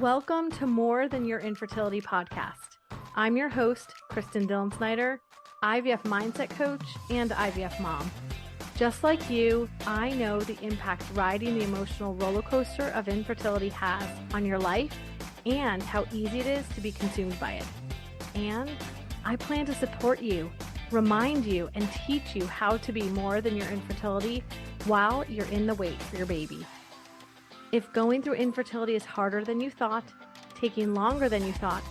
Welcome to More Than Your Infertility podcast. I'm your host, Kristindillensnyder, IVF mindset coach and IVF mom. Just like you, I know the impact riding the emotional roller coaster of infertility has on your life and how easy it is to be consumed by it. And I plan to support you, remind you, and teach you how to be more than your infertility while you're in the wait for your baby. If going through infertility is harder than you thought, taking longer than you thought,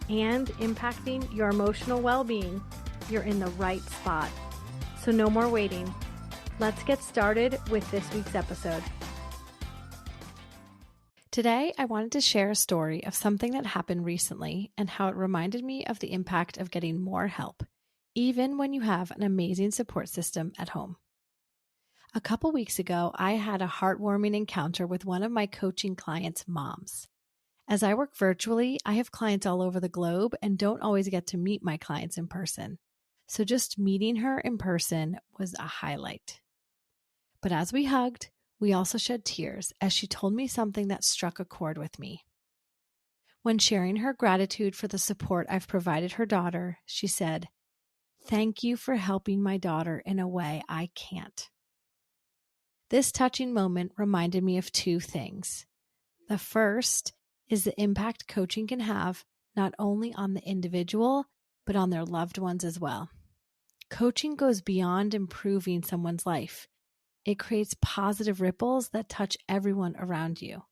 and impacting your emotional well-being, you're in the right spot. So no more waiting. Let's get started with this week's episode. Today, I wanted to share a story of something that happened recently and how it reminded me of the impact of getting more help, even when you have an amazing support system at home. A couple weeks ago, I had a heartwarming encounter with one of my coaching clients' moms. As I work virtually, I have clients all over the globe and don't always get to meet my clients in person. So just meeting her in person was a highlight. But as we hugged, we also shed tears as she told me something that struck a chord with me. When sharing her gratitude for the support I've provided her daughter, she said, "Thank you for helping my daughter in a way I can't." This touching moment reminded me of two things. The first is the impact coaching can have not only on the individual, but on their loved ones as well. Coaching goes beyond improving someone's life. It creates positive ripples that touch everyone around you.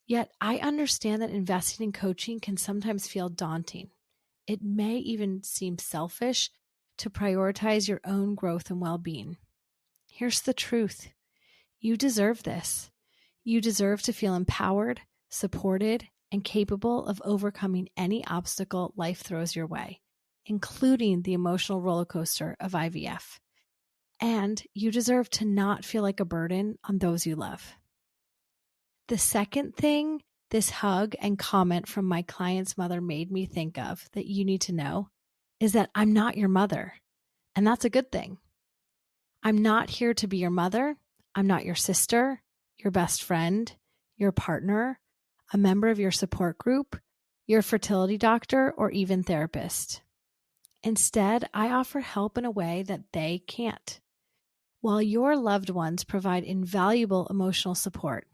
Yet I understand that investing in coaching can sometimes feel daunting. It may even seem selfish to prioritize your own growth and well-being. Here's the truth. You deserve this. You deserve to feel empowered, supported, and capable of overcoming any obstacle life throws your way, including the emotional roller coaster of IVF. And you deserve to not feel like a burden on those you love. The second thing this hug and comment from my client's mother made me think of that you need to know is that I'm not your mother, and that's a good thing. I'm not here to be your mother. I'm not your sister, your best friend, your partner, a member of your support group, your fertility doctor, or even therapist. Instead, I offer help in a way that they can't. While your loved ones provide invaluable emotional support,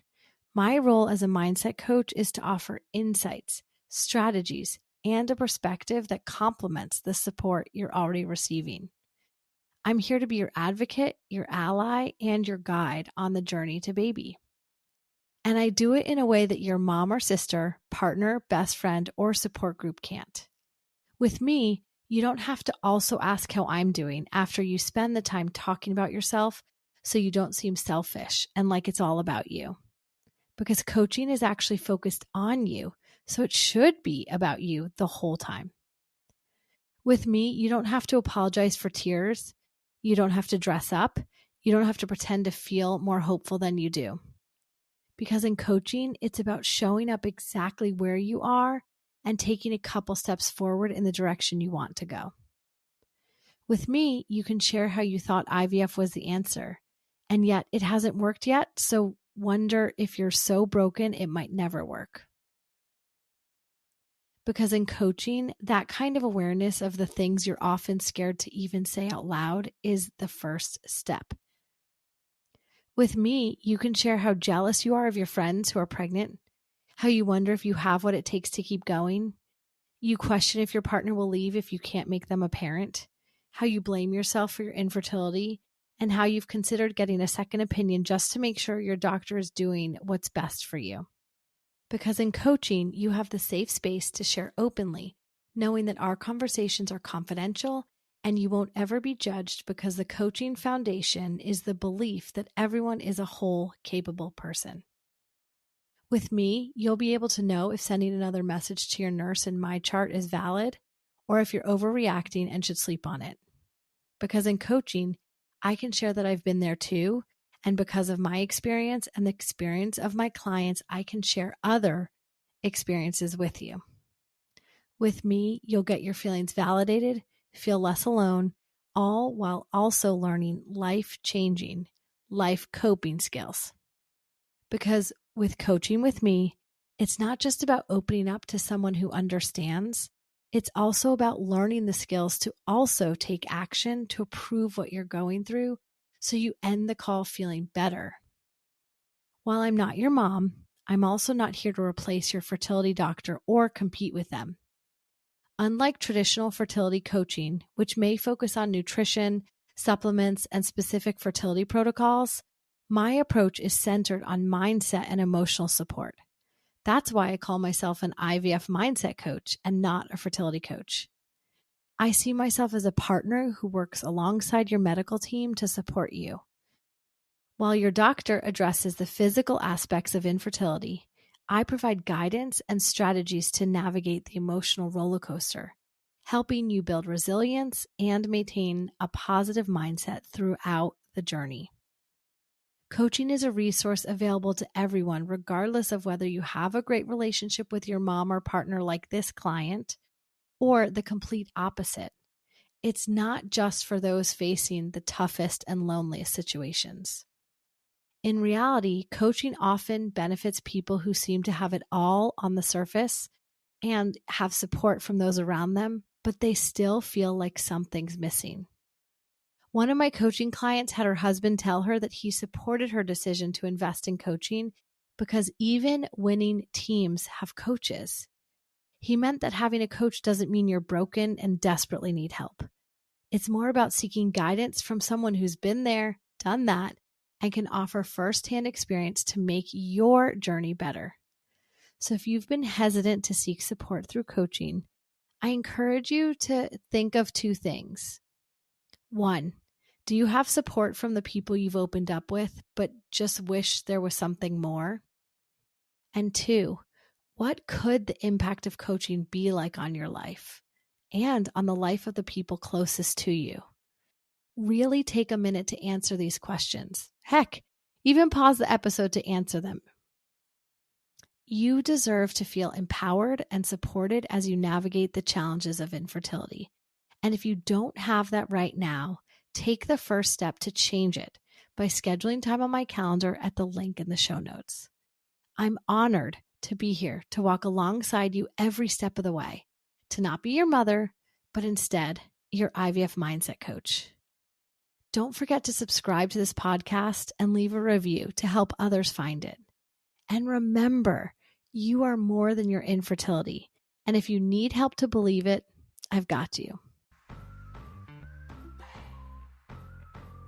my role as a mindset coach is to offer insights, strategies, and a perspective that complements the support you're already receiving. I'm here to be your advocate, your ally, and your guide on the journey to baby. And I do it in a way that your mom or sister, partner, best friend, or support group can't. With me, you don't have to also ask how I'm doing after you spend the time talking about yourself so you don't seem selfish and like it's all about you. Because coaching is actually focused on you, so it should be about you the whole time. With me, you don't have to apologize for tears. You don't have to dress up. You don't have to pretend to feel more hopeful than you do. Because in coaching, it's about showing up exactly where you are and taking a couple steps forward in the direction you want to go. With me, you can share how you thought IVF was the answer, and yet it hasn't worked yet, so wonder if you're so broken it might never work. Because in coaching, that kind of awareness of the things you're often scared to even say out loud is the first step. With me, you can share how jealous you are of your friends who are pregnant, how you wonder if you have what it takes to keep going. You question if your partner will leave if you can't make them a parent, how you blame yourself for your infertility, and how you've considered getting a second opinion just to make sure your doctor is doing what's best for you. Because in coaching, you have the safe space to share openly, knowing that our conversations are confidential and you won't ever be judged because the coaching foundation is the belief that everyone is a whole, capable person. With me, you'll be able to know if sending another message to your nurse in my chart is valid or if you're overreacting and should sleep on it. Because in coaching, I can share that I've been there too. And because of my experience and the experience of my clients, I can share other experiences with you. With me, you'll get your feelings validated, feel less alone, all while also learning life-changing, life coping skills. Because with coaching with me, It's not just about opening up to someone who understands. It's also about learning the skills to also take action to improve what you're going through so you end the call feeling better. While I'm not your mom, I'm also not here to replace your fertility doctor or compete with them. Unlike traditional fertility coaching, which may focus on nutrition, supplements, and specific fertility protocols, my approach is centered on mindset and emotional support. That's why I call myself an IVF mindset coach and not a fertility coach. I see myself as a partner who works alongside your medical team to support you. While your doctor addresses the physical aspects of infertility, I provide guidance and strategies to navigate the emotional roller coaster, helping you build resilience and maintain a positive mindset throughout the journey. Coaching is a resource available to everyone, regardless of whether you have a great relationship with your mom or partner like this client, or the complete opposite. It's not just for those facing the toughest and loneliest situations. In reality, coaching often benefits people who seem to have it all on the surface and have support from those around them, but they still feel like something's missing. One of my coaching clients had her husband tell her that he supported her decision to invest in coaching because even winning teams have coaches. He meant that having a coach doesn't mean you're broken and desperately need help. It's more about seeking guidance from someone who's been there, done that, and can offer firsthand experience to make your journey better. So if you've been hesitant to seek support through coaching, I encourage you to think of two things. 1, do you have support from the people you've opened up with, but just wish there was something more? And 2, what could the impact of coaching be like on your life and on the life of the people closest to you? Really take a minute to answer these questions. Heck, even pause the episode to answer them. You deserve to feel empowered and supported as you navigate the challenges of infertility. And if you don't have that right now, take the first step to change it by scheduling time on my calendar at the link in the show notes. I'm honored to be here to walk alongside you every step of the way, to not be your mother, but instead your IVF mindset coach. Don't forget to subscribe to this podcast and leave a review to help others find it. And remember, you are more than your infertility. And if you need help to believe it, I've got you.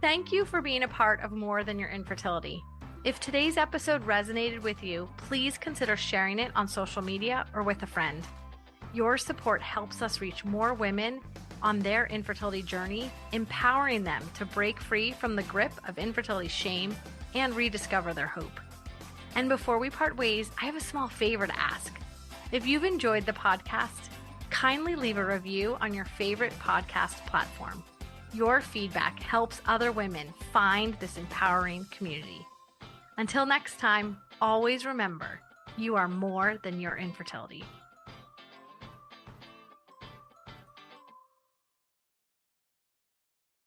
Thank you for being a part of More Than Your Infertility. If today's episode resonated with you, please consider sharing it on social media or with a friend. Your support helps us reach more women on their infertility journey, empowering them to break free from the grip of infertility shame and rediscover their hope. And before we part ways, I have a small favor to ask. If you've enjoyed the podcast, kindly leave a review on your favorite podcast platform. Your feedback helps other women find this empowering community. Until next time, always remember, you are more than your infertility.